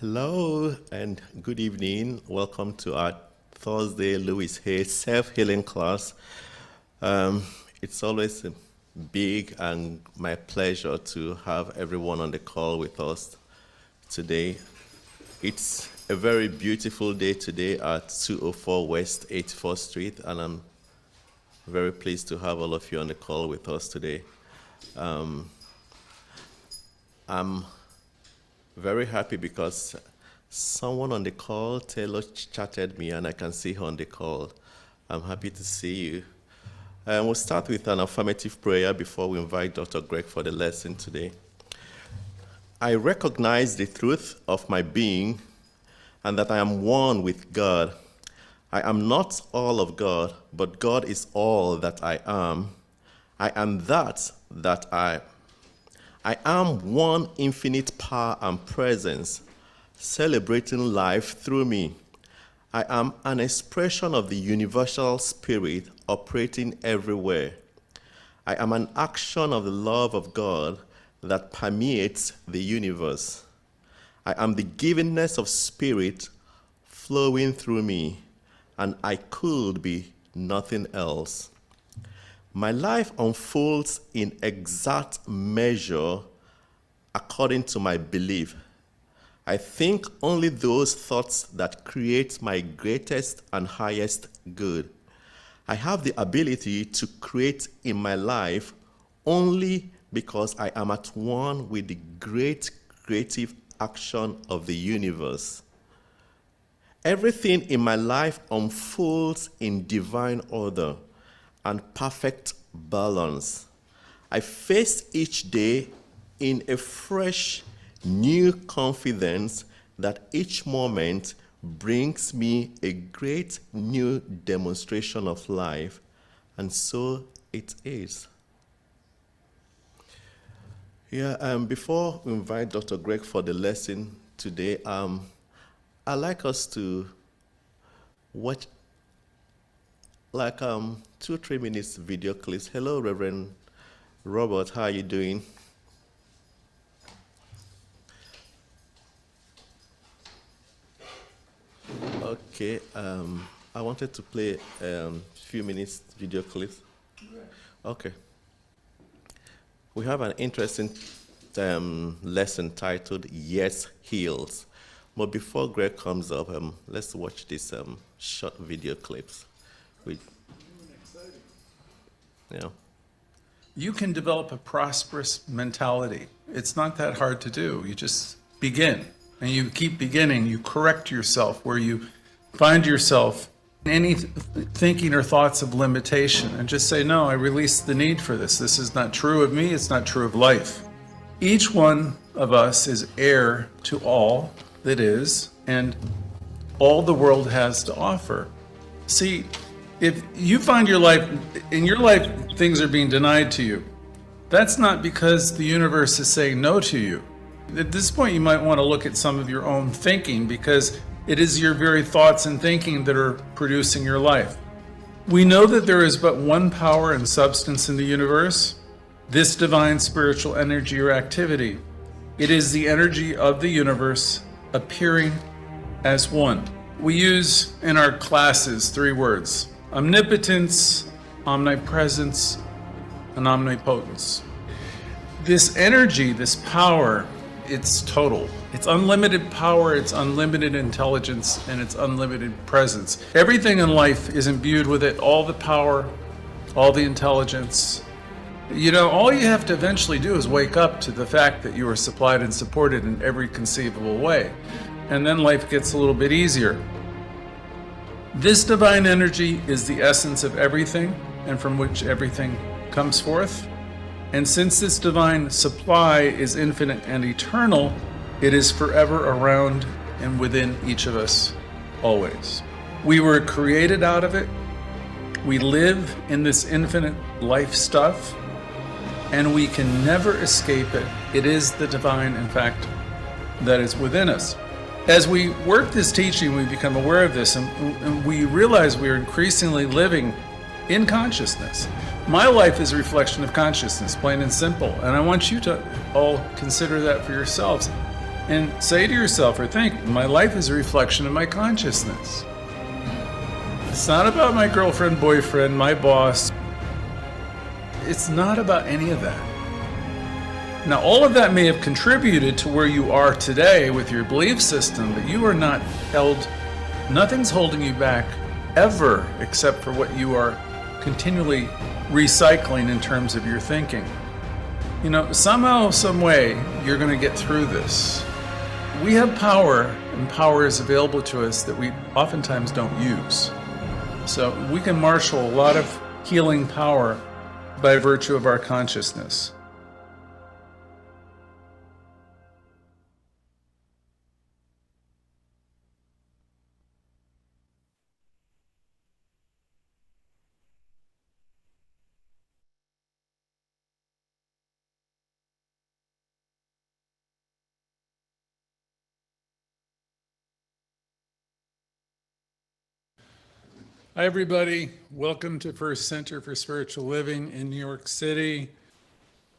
Hello and good evening. Welcome to our Thursday Louise self-healing class. It's always big and my pleasure to have everyone on the call with us today. It's a very beautiful day today at 204 West 84th Street, and I'm very pleased to have all of you on the call with us today. I'm very happy because someone on the call, Taylor, chatted me and I can see her on the call. I'm happy to see you. We'll start with an affirmative prayer before we invite Dr. Greg for the lesson today. I recognize the truth of my being and that I am one with God. I am not all of God, but God is all that I am. I am that I am one infinite power and presence, celebrating life through me. I am an expression of the universal spirit operating everywhere. I am an action of the love of God that permeates the universe. I am the givenness of spirit flowing through me, and I could be nothing else. My life unfolds in exact measure according to my belief. I think only those thoughts that create my greatest and highest good. I have the ability to create in my life only because I am at one with the great creative action of the universe. Everything in my life unfolds in divine order and perfect balance. I face each day in a fresh, new confidence that each moment brings me a great new demonstration of life, and so it is. Before we invite Dr. Greg for the lesson today, I'd like us to watch 2-3 minutes video clips. Hello, Reverend Robert, how are you doing? Okay, I wanted to play a few minutes video clips. Okay. We have an interesting lesson titled Yes Heals. But before Greg comes up, let's watch these short video clips. You can develop a prosperous mentality. It's not that hard to do. You just begin, and you keep beginning. You correct yourself where you find yourself in any thinking or thoughts of limitation, and just say, no, I release the need for this. This is not true of me. It's not true of life. Each one of us is heir to all that is and all the world has to offer. See, if you find in your life things are being denied to you, that's not because the universe is saying no to you. At this point, you might want to look at some of your own thinking, because it is your very thoughts and thinking that are producing your life. We know that there is but one power and substance in the universe, this divine spiritual energy or activity. It is the energy of the universe appearing as one. We use in our classes 3 words: omnipotence, omnipresence, and omnipotence. This energy, this power, it's total. It's unlimited power, it's unlimited intelligence, and it's unlimited presence. Everything in life is imbued with it, all the power, all the intelligence. All you have to eventually do is wake up to the fact that you are supplied and supported in every conceivable way. And then life gets a little bit easier. This divine energy is the essence of everything, and from which everything comes forth. And since this divine supply is infinite and eternal, it is forever around and within each of us, always. We were created out of it. We live in this infinite life stuff, and we can never escape it. It is the divine, in fact, that is within us. As we work this teaching, we become aware of this, and we realize we are increasingly living in consciousness. My life is a reflection of consciousness, plain and simple, and I want you to all consider that for yourselves. and say to yourself or think, my life is a reflection of my consciousness. It's not about my girlfriend, boyfriend, my boss. It's not about any of that. Now, all of that may have contributed to where you are today with your belief system, but you are not held, nothing's holding you back ever except for what you are continually recycling in terms of your thinking. You know, somehow, some way, you're going to get through this. We have power, and power is available to us that we oftentimes don't use. So we can marshal a lot of healing power by virtue of our consciousness. Hi, everybody. Welcome to First Center for Spiritual Living in New York City.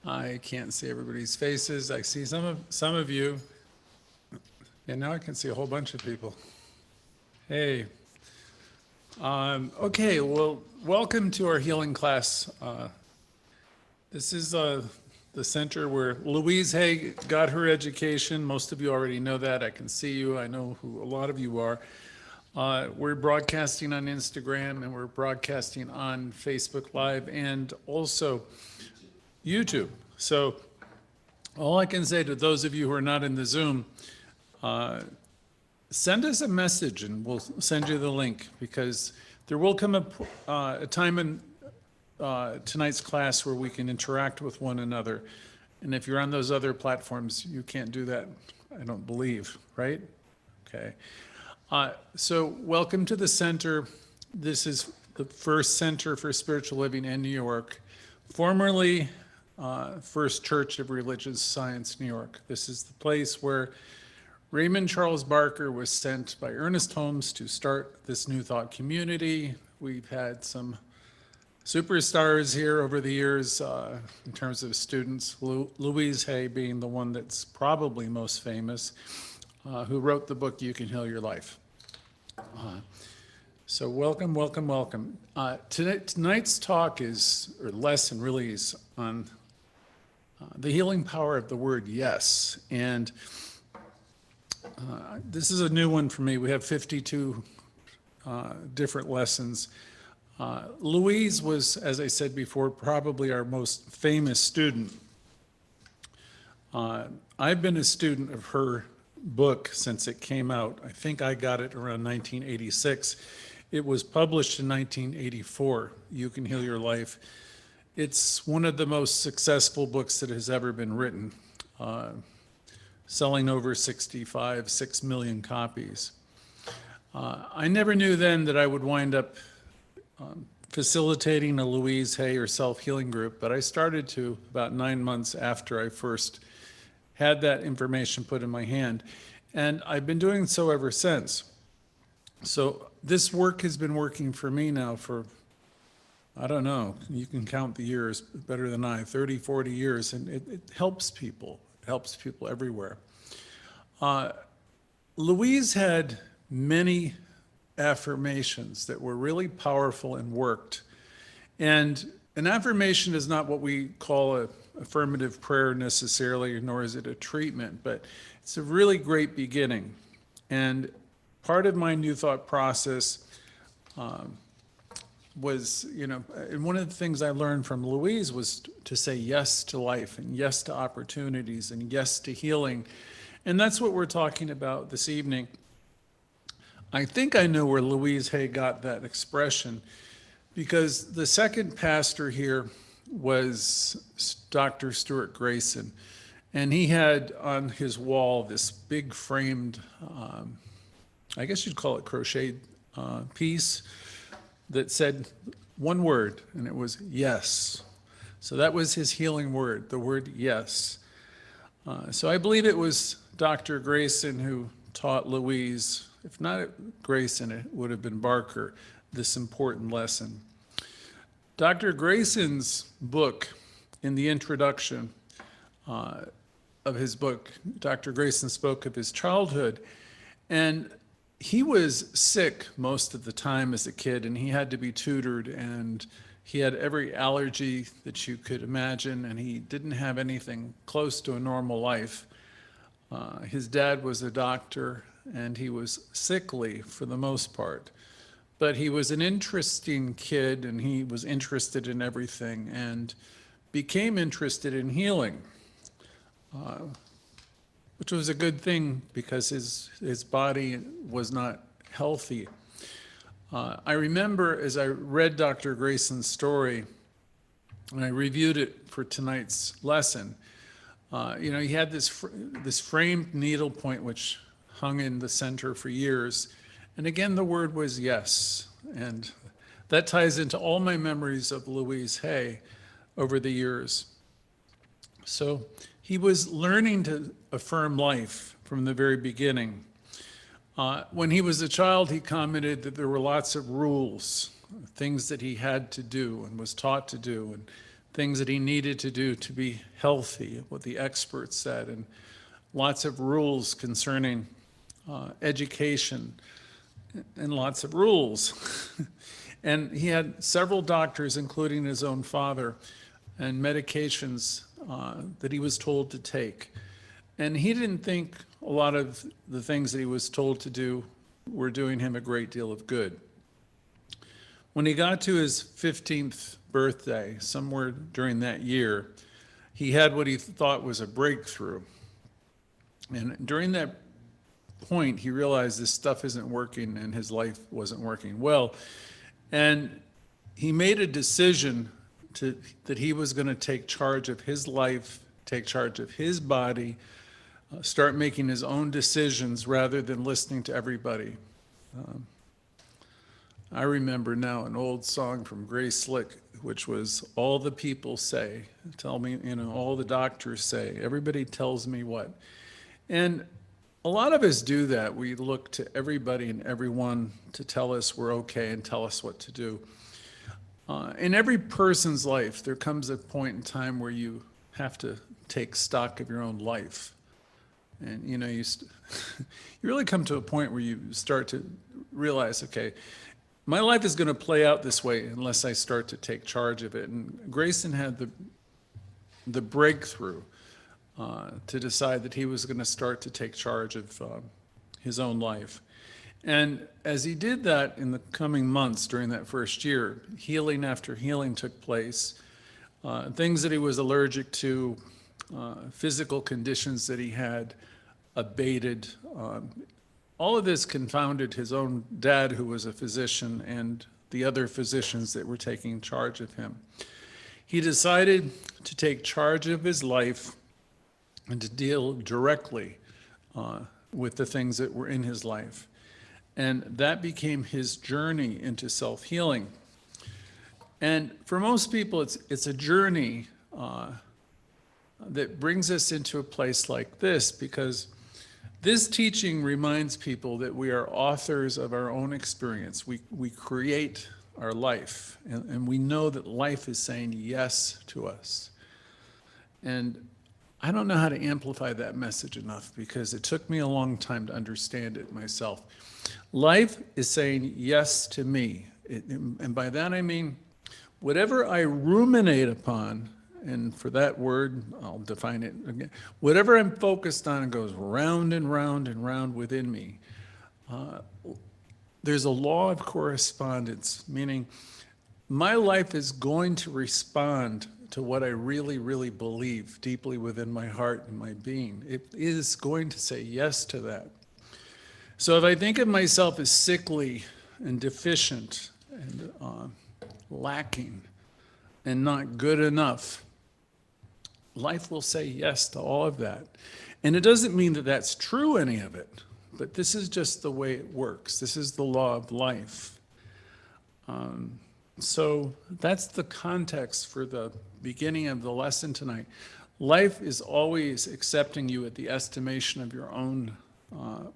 I can't see everybody's faces. I see some of you, and now I can see a whole bunch of people. Hey. Okay, well, welcome to our healing class. This is the center where Louise Hay got her education. Most of you already know that. I can see you. I know who a lot of you are. We're broadcasting on Instagram, and we're broadcasting on Facebook Live and also YouTube. So all I can say to those of you who are not in the Zoom, send us a message and we'll send you the link, because there will come a time in tonight's class where we can interact with one another. And if you're on those other platforms, you can't do that, I don't believe, right? Okay. So welcome to the center. This is the First Center for Spiritual Living in New York, formerly First Church of Religious Science, New York. This is the place where Raymond Charles Barker was sent by Ernest Holmes to start this New Thought community. We've had some superstars here over the years in terms of students, Louise Hay being the one that's probably most famous, who wrote the book, You Can Heal Your Life. So welcome, welcome, welcome. Tonight's talk is, or lesson really, is on the healing power of the word yes. And this is a new one for me. We have 52 different lessons. Louise was, as I said before, probably our most famous student. I've been a student of her book since it came out. I think I got it around 1986. It was published in 1984, You Can Heal Your Life. It's one of the most successful books that has ever been written, selling over 6 million copies. I never knew then that I would wind up facilitating a Louise Hay or self-healing group, but I started to about 9 months after I first had that information put in my hand, and I've been doing so ever since. So this work has been working for me now for, I don't know, you can count the years better than I, 30, 40 years, and it helps people. It helps people everywhere. Louise had many affirmations that were really powerful and worked. And an affirmation is not what we call a affirmative prayer necessarily, nor is it a treatment, but it's a really great beginning. And part of my New Thought process was, and one of the things I learned from Louise was to say yes to life and yes to opportunities and yes to healing. And that's what we're talking about this evening. I think I know where Louise Hay got that expression, because the second pastor here was Dr. Stuart Grayson, and he had on his wall this big framed, I guess you'd call it crocheted piece that said one word, and it was yes. So that was his healing word, the word yes. So I believe it was Dr. Grayson who taught Louise, if not Grayson, it would have been Barker, this important lesson. Dr. Grayson's book, in the introduction, of his book, Dr. Grayson spoke of his childhood, and he was sick most of the time as a kid, and he had to be tutored, and he had every allergy that you could imagine, and he didn't have anything close to a normal life. His dad was a doctor, and he was sickly for the most part. But he was an interesting kid, and he was interested in everything, and became interested in healing, which was a good thing because his body was not healthy. I remember as I read Dr. Grayson's story, and I reviewed it for tonight's lesson, he had this framed needlepoint which hung in the center for years. And again, the word was yes. And that ties into all my memories of Louise Hay over the years. So he was learning to affirm life from the very beginning. When he was a child, he commented that there were lots of rules, things that he had to do and was taught to do, and things that he needed to do to be healthy, what the experts said, and lots of rules concerning education, and lots of rules. And he had several doctors, including his own father, and medications that he was told to take. And he didn't think a lot of the things that he was told to do were doing him a great deal of good. When he got to his 15th birthday, somewhere during that year, he had what he thought was a breakthrough. And during that point, he realized this stuff isn't working and his life wasn't working well. And he made a decision that he was going to take charge of his life, take charge of his body, start making his own decisions rather than listening to everybody. I remember now an old song from Grace Slick, which was, all the people say, tell me, all the doctors say, everybody tells me what. And a lot of us do that. We look to everybody and everyone to tell us we're okay and tell us what to do. In every person's life, there comes a point in time where you have to take stock of your own life. And you really come to a point where you start to realize, okay, my life is going to play out this way unless I start to take charge of it. And Grayson had the breakthrough to decide that he was going to start to take charge of his own life. And as he did that in the coming months during that first year, healing after healing took place. Things that he was allergic to, physical conditions that he had abated. All of this confounded his own dad, who was a physician, and the other physicians that were taking charge of him. He decided to take charge of his life and to deal directly with the things that were in his life. And that became his journey into self-healing. And for most people, it's a journey that brings us into a place like this, because this teaching reminds people that we are authors of our own experience. We create our life, and we know that life is saying yes to us. And I don't know how to amplify that message enough, because it took me a long time to understand it myself. Life is saying yes to me. And by that I mean, whatever I ruminate upon, and for that word, I'll define it again, whatever I'm focused on goes round and round and round within me. There's a law of correspondence, meaning my life is going to respond to what I really, really believe deeply within my heart and my being. It is going to say yes to that. So if I think of myself as sickly and deficient and lacking and not good enough, life will say yes to all of that. And it doesn't mean that that's true, any of it, but this is just the way it works. This is the law of life. So that's the context for the beginning of the lesson tonight. Life is always accepting you at the estimation of your own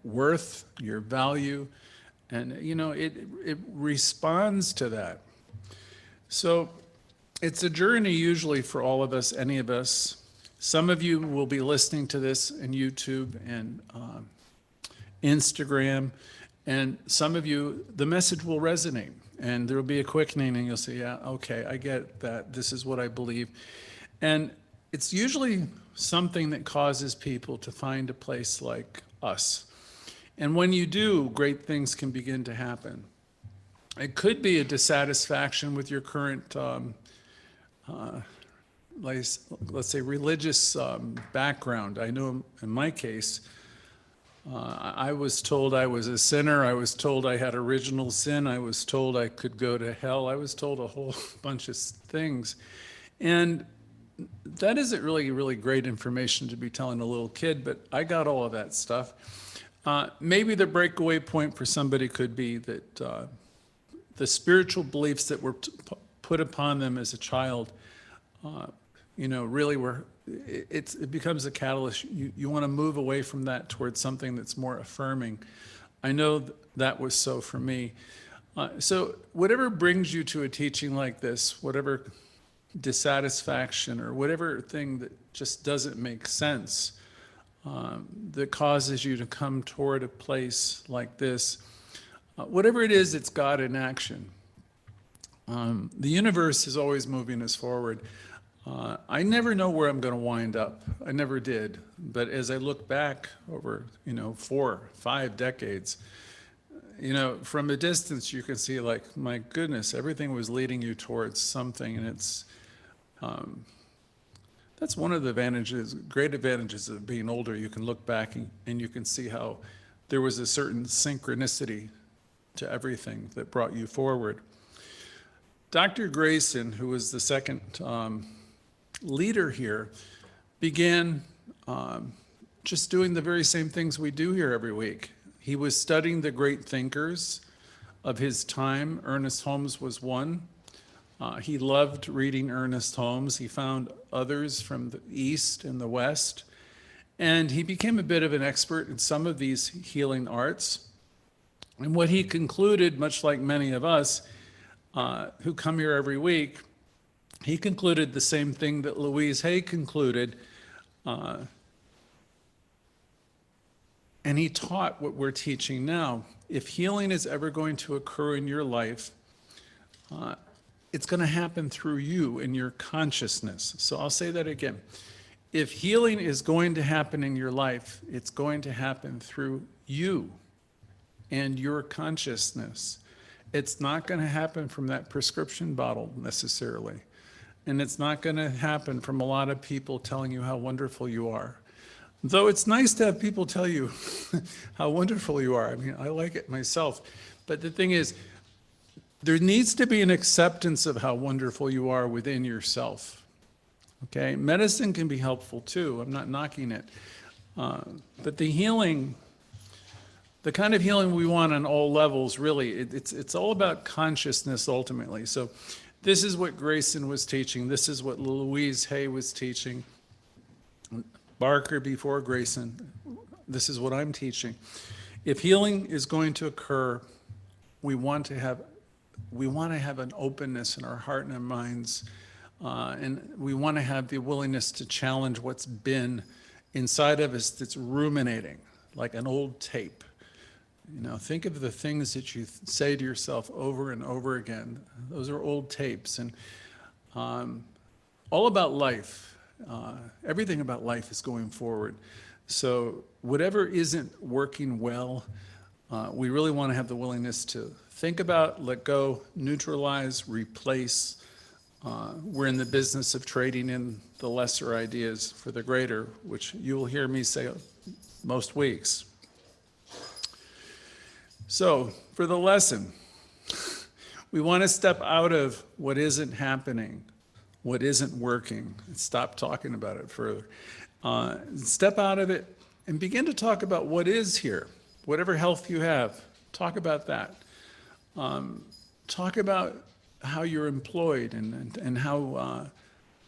worth, your value, and it responds to that. So it's a journey usually for all of us, any of us, Some of you will be listening to this in YouTube and Instagram, and some of you, the message will resonate, and there will be a quickening, and you'll say, yeah, okay, I get that. This is what I believe. And it's usually something that causes people to find a place like us. And when you do, great things can begin to happen. It could be a dissatisfaction with your current, let's say, religious background. I know in my case, I was told I was a sinner. I was told I had original sin. I was told I could go to hell. I was told a whole bunch of things. And that isn't really great information to be telling a little kid, but I got all of that stuff. Maybe the breakaway point for somebody could be that the spiritual beliefs that were put upon them as a child, really were, it becomes a catalyst. You want to move away from that towards something that's more affirming. I know that was so for me. So whatever brings you to a teaching like this, whatever dissatisfaction or whatever thing that just doesn't make sense, that causes you to come toward a place like this, whatever it is, it's God in action. The universe is always moving us forward. I never know where I'm going to wind up. I never did. But as I look back over, 4, 5 decades, from a distance, you can see, like, my goodness, everything was leading you towards something. And it's, that's one of the great advantages of being older. You can look back and you can see how there was a certain synchronicity to everything that brought you forward. Dr. Grayson, who was the second leader here, began just doing the very same things we do here every week. He was studying the great thinkers of his time. Ernest Holmes was one. He loved reading Ernest Holmes. He found others from the East and the West. And he became a bit of an expert in some of these healing arts. And what he concluded, much like many of us who come here every week, he concluded the same thing that Louise concluded. And he taught what we're teaching now. If healing is ever going to occur in your life, it's going to happen through you and your consciousness. So I'll say that again. If healing is going to happen in your life, it's going to happen through you and your consciousness. It's not going to happen from that prescription bottle necessarily. And it's not going to happen from a lot of people telling you how wonderful you are. Though it's nice to have people tell you how wonderful you are. I mean, I like it myself. But the thing is, there needs to be an acceptance of how wonderful you are within yourself. Okay? Medicine can be helpful too. I'm not knocking it. But the healing, the kind of healing we want on all levels, really, it's all about consciousness ultimately. So this is what Grayson was teaching. This is what Louise Hay was teaching. Barker before Grayson. This is what I'm teaching. If healing is going to occur, we want to have an openness in our heart and our minds, and we want to have the willingness to challenge what's been inside of us that's ruminating, like an old tape. Think of the things that you say to yourself over and over again. Those are old tapes, and all about life. Everything about life is going forward. So whatever isn't working well, we really want to have the willingness to think about, let go, neutralize, replace. We're in the business of trading in the lesser ideas for the greater, which you will hear me say most weeks. So for the lesson, we want to step out of what isn't happening, what isn't working, and stop talking about it further. Step out of it and begin to talk about what is here. Whatever health you have, talk about that. Talk about how you're employed and how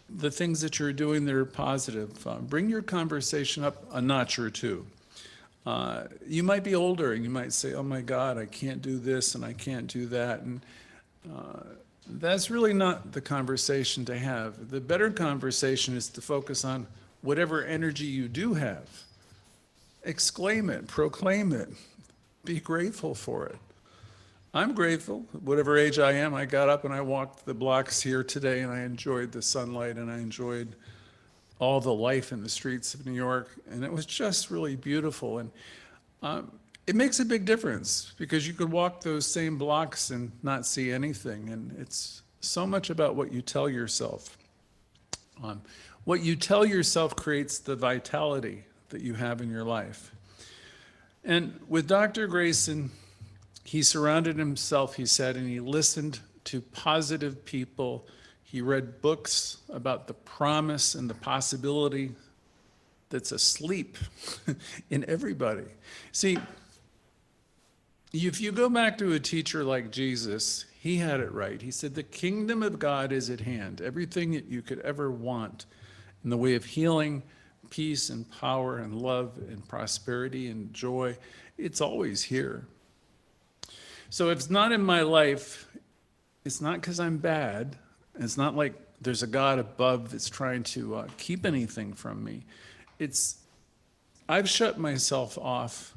the things that you're doing that are positive. Bring your conversation up a notch or two. You might be older and you might say, oh my God, I can't do this and I can't do that. And that's really not the conversation to have. The better conversation is to focus on whatever energy you do have, exclaim it, proclaim it, be grateful for it. I'm grateful. Whatever age I am, I got up and I walked the blocks here today, and I enjoyed the sunlight, and I enjoyed all the life in the streets of New York, and it was just really beautiful. And it makes a big difference, because you could walk those same blocks and not see anything, and it's so much about what you tell yourself. What you tell yourself creates the vitality that you have in your life. And with Dr. Grayson, he surrounded himself, he said, and he listened to positive people. He read books about the promise and the possibility that's asleep in everybody. See, if you go back to a teacher like Jesus, he had it right. He said, the kingdom of God is at hand. Everything that you could ever want in the way of healing, peace and power and love and prosperity and joy, it's always here. So if it's not in my life, it's not because I'm bad. It's not like there's a God above that's trying to keep anything from me. I've shut myself off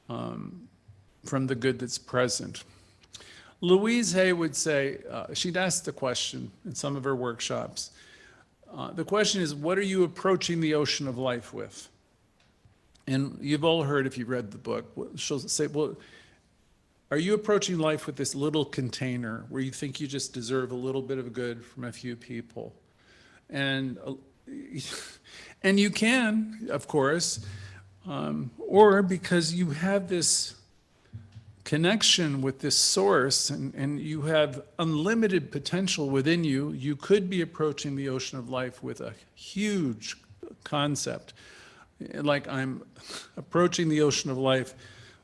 from the good that's present. Louise Hay would say, she'd ask the question in some of her workshops. The question is, what are you approaching the ocean of life with? And you've all heard, if you read the book, she'll say, well, are you approaching life with this little container where you think you just deserve a little bit of good from a few people? And you can, of course, or because you have this connection with this source and you have unlimited potential within you, you could be approaching the ocean of life with a huge concept. Like I'm approaching the ocean of life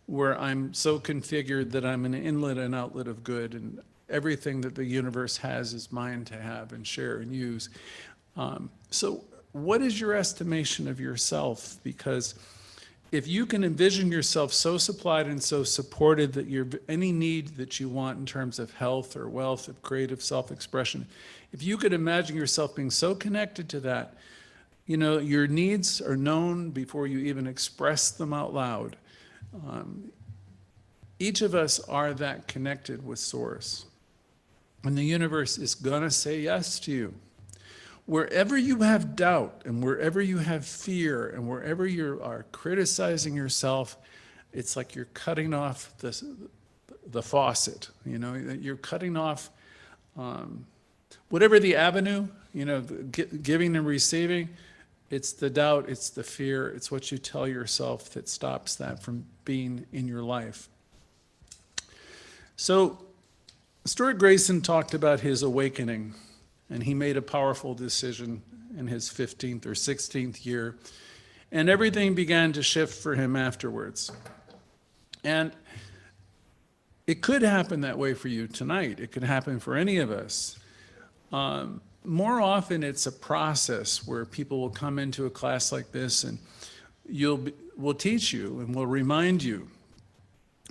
where I'm so configured that I'm an inlet and outlet of good, and everything that the universe has is mine to have and share and use. So what is your estimation of yourself? Because if you can envision yourself so supplied and so supported that any need that you want in terms of health or wealth, of creative self-expression, if you could imagine yourself being so connected to that, you know, your needs are known before you even express them out loud. Each of us are that connected with Source. And the universe is going to say yes to you. Wherever you have doubt and wherever you have fear and wherever you are criticizing yourself, it's like you're cutting off the faucet. You know, you're cutting off whatever the avenue, you know, giving and receiving. It's the doubt, it's the fear, it's what you tell yourself that stops that from being in your life. So Stuart Grayson talked about his awakening, and he made a powerful decision in his 15th or 16th year, and everything began to shift for him afterwards. And it could happen that way for you tonight. It could happen for any of us. More often it's a process where people will come into a class like this and we'll teach you and we'll remind you.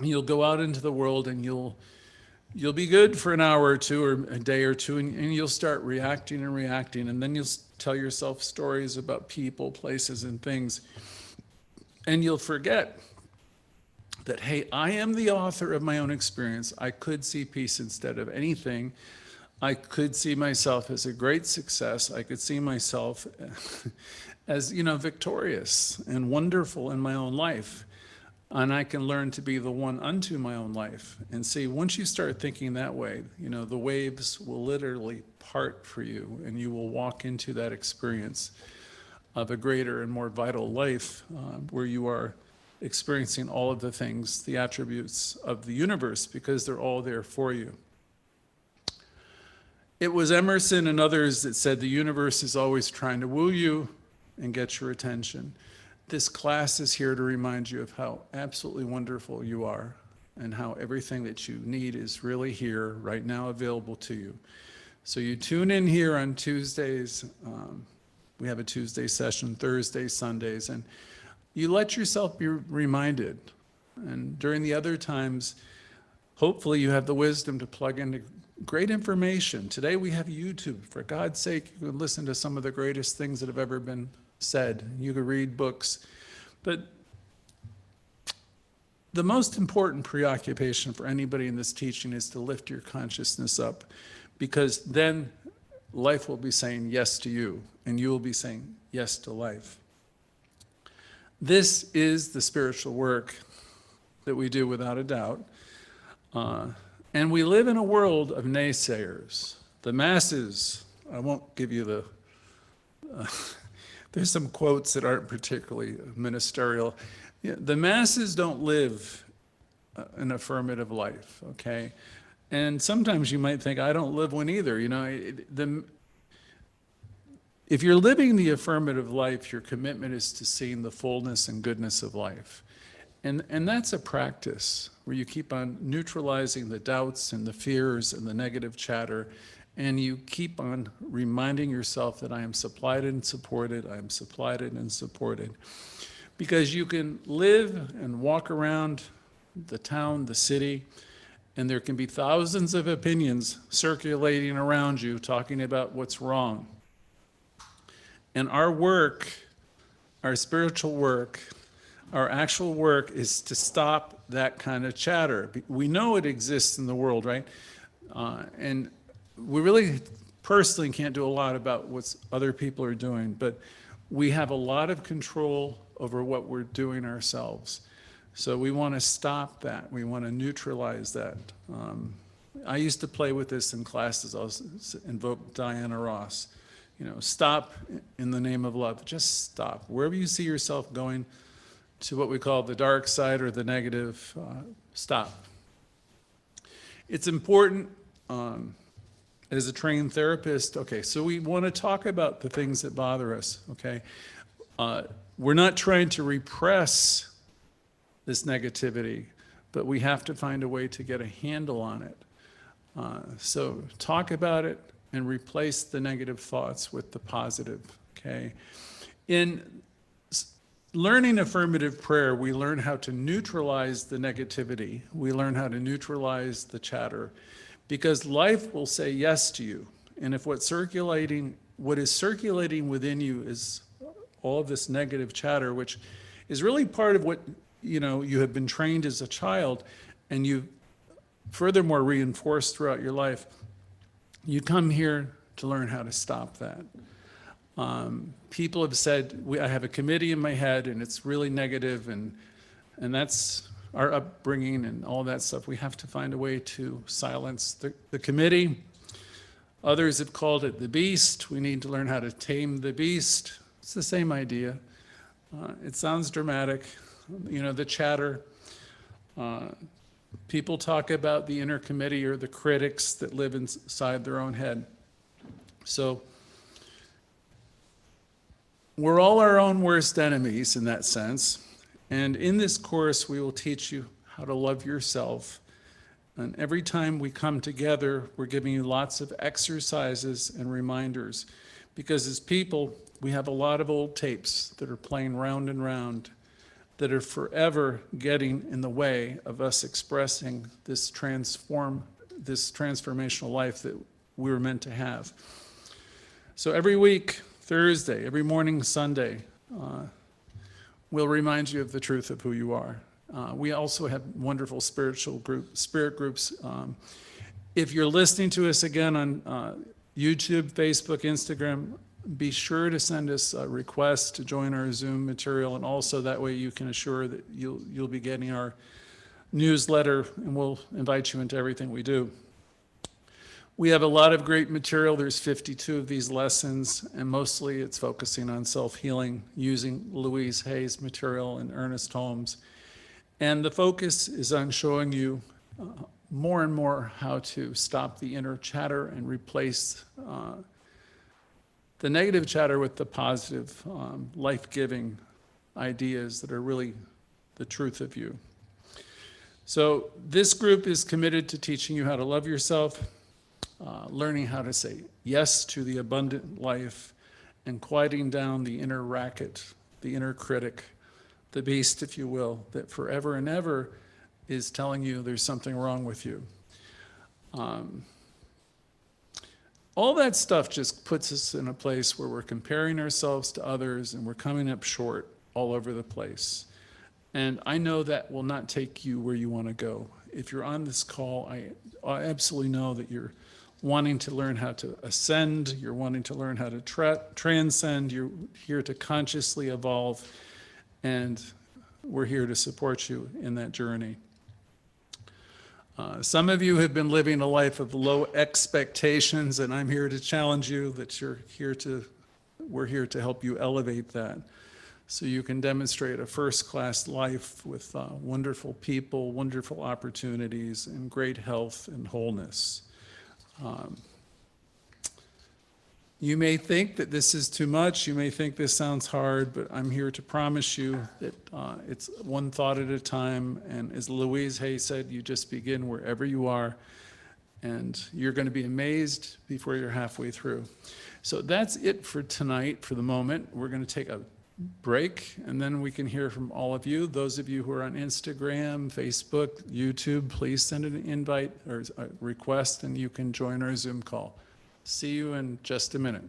You'll go out into the world and you'll be good for an hour or two or a day or two, and you'll start reacting, and then you'll tell yourself stories about people, places, and things. And you'll forget that, hey, I am the author of my own experience. I could see peace instead of anything. I could see myself as a great success. I could see myself as, you know, victorious and wonderful in my own life. And I can learn to be the one unto my own life. And see, once you start thinking that way, you know, the waves will literally part for you, and you will walk into that experience of a greater and more vital life where you are experiencing all of the things, the attributes of the universe, because they're all there for you. It was Emerson and others that said the universe is always trying to woo you and get your attention. This class is here to remind you of how absolutely wonderful you are and how everything that you need is really here right now, available to you. So you tune in here on Tuesdays. We have a Tuesday session, Thursdays, Sundays, and you let yourself be reminded. And during the other times, hopefully you have the wisdom to plug into great information. Today we have YouTube. For God's sake, you can listen to some of the greatest things that have ever been said. You could read books. But the most important preoccupation for anybody in this teaching is to lift your consciousness up, because then life will be saying yes to you, and you will be saying yes to life. This is the spiritual work that we do without a doubt. And we live in a world of naysayers. The masses, I won't give you the, there's some quotes that aren't particularly ministerial. Yeah, the masses don't live an affirmative life, okay? And sometimes you might think, I don't live one either. You know, if you're living the affirmative life, your commitment is to seeing the fullness and goodness of life. And that's a practice where you keep on neutralizing the doubts and the fears and the negative chatter, and you keep on reminding yourself that I am supplied and supported, I am supplied and supported. Because you can live and walk around the town, the city, and there can be thousands of opinions circulating around you talking about what's wrong. And our work, our spiritual work, our actual work is to stop that kind of chatter. We know it exists in the world, right? And we really personally can't do a lot about what other people are doing, but we have a lot of control over what we're doing ourselves. So we want to stop that. We want to neutralize that. I used to play with this in classes. I'll invoke Diana Ross. You know, stop in the name of love. Just stop. Wherever you see yourself going to what we call the dark side or the negative, stop. It's important as a trained therapist. Okay, so we want to talk about the things that bother us, okay? We're not trying to repress this negativity, but we have to find a way to get a handle on it. So talk about it and replace the negative thoughts with the positive, okay? In learning affirmative prayer, we learn how to neutralize the negativity. We learn how to neutralize the chatter, because life will say yes to you. And if what is circulating within you is all of this negative chatter, which is really part of what you have been trained as a child, and you furthermore reinforced throughout your life, you come here to learn how to stop that. People have said, I have a committee in my head and it's really negative, and that's our upbringing and all that stuff. We have to find a way to silence the committee. Others have called it the beast. We need to learn how to tame the beast. It's the same idea. It sounds dramatic, the chatter. People talk about the inner committee or the critics that live inside their own head. So we're all our own worst enemies in that sense. And in this course, we will teach you how to love yourself. And every time we come together, we're giving you lots of exercises and reminders. Because as people, we have a lot of old tapes that are playing round and round, that are forever getting in the way of us expressing this transformational life that we were meant to have. So every week, Thursday, every morning, Sunday, we'll remind you of the truth of who you are. We also have wonderful spirit groups. If you're listening to us again on YouTube, Facebook, Instagram, be sure to send us a request to join our Zoom material, and also that way you can assure that you'll be getting our newsletter, and we'll invite you into everything we do. We have a lot of great material. There's 52 of these lessons, and mostly it's focusing on self-healing using Louise Hay's material and Ernest Holmes. And the focus is on showing you more and more how to stop the inner chatter and replace the negative chatter with the positive, life-giving ideas that are really the truth of you. So this group is committed to teaching you how to love yourself, learning how to say yes to the abundant life, and quieting down the inner racket, the inner critic, the beast, if you will, that forever and ever is telling you there's something wrong with you. All that stuff just puts us in a place where we're comparing ourselves to others and we're coming up short all over the place. And I know that will not take you where you want to go. If you're on this call, I absolutely know that you're wanting to learn how to ascend, you're wanting to learn how to transcend, you're here to consciously evolve, and we're here to support you in that journey. Some of you have been living a life of low expectations, and I'm here to challenge you that we're here to help you elevate that, so you can demonstrate a first-class life with wonderful people, wonderful opportunities, and great health and wholeness. You may think that this is too much, you may think this sounds hard, but I'm here to promise you that it's one thought at a time, and as Louise Hay said, you just begin wherever you are, and you're going to be amazed before you're halfway through. So that's it for tonight, for the moment. We're going to take a break, and then we can hear from all of you. Those of you who are on Instagram, Facebook, YouTube, please send an invite or a request, and you can join our Zoom call. See you in just a minute.